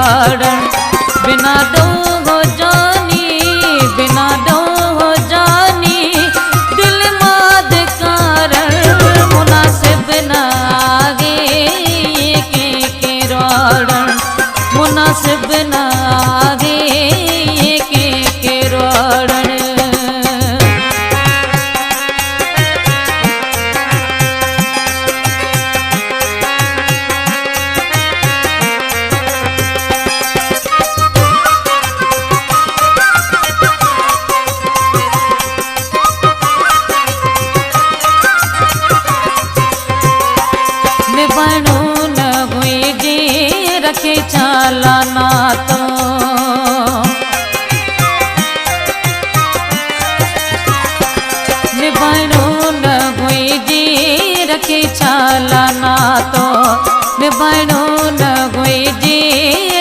रोड़न बिना दो हो जानी बिना दो हो जानी दिल माद कारण मुनासिब ना आगे के रोड़न मुनासिब ना आगे के रोड़न निभाणो न हुई जी रखे चालाना तो निभाणो न हुई जी रखे चालाना तो निभाणो न हुई जी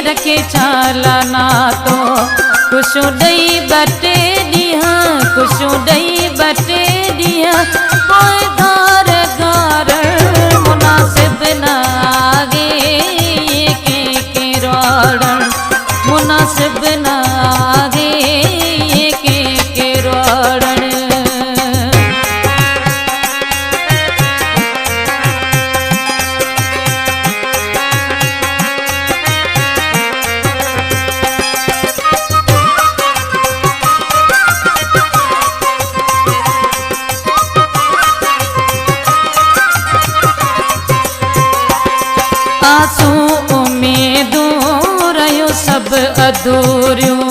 रखे चालाना तो खुशू दई बटे दिया खुशू दई बटे दिया धार गार मुनासिब ना आगे के रोड़न मुनासिब ना आगे के रोड़न आंसू उम्मीदों रहियो सब अधूरियों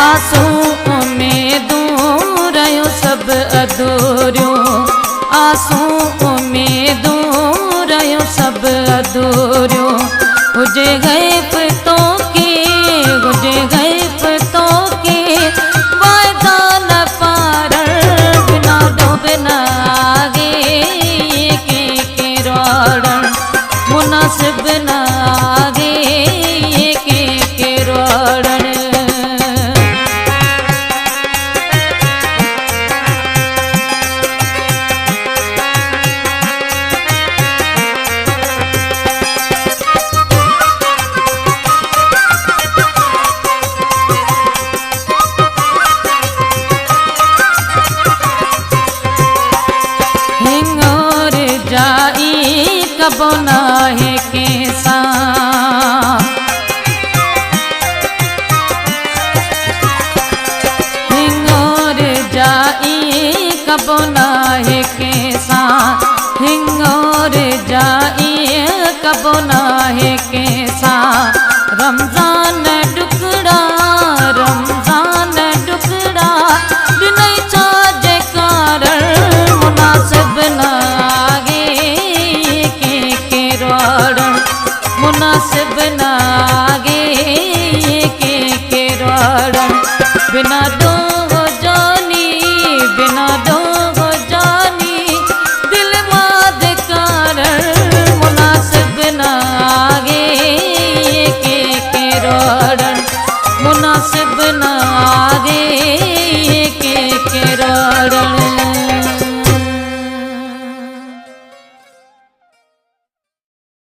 आंसू उम्मीदों रहियो सब अधूरियों आंसू उम्मीदों रहियो सब अधूरियों हुजे गए पतों के हुजे गए पतों के वायदा न पारण बिना बिना आगे के रोड़न मुनासिब ना आगे के रोड़न कबो ना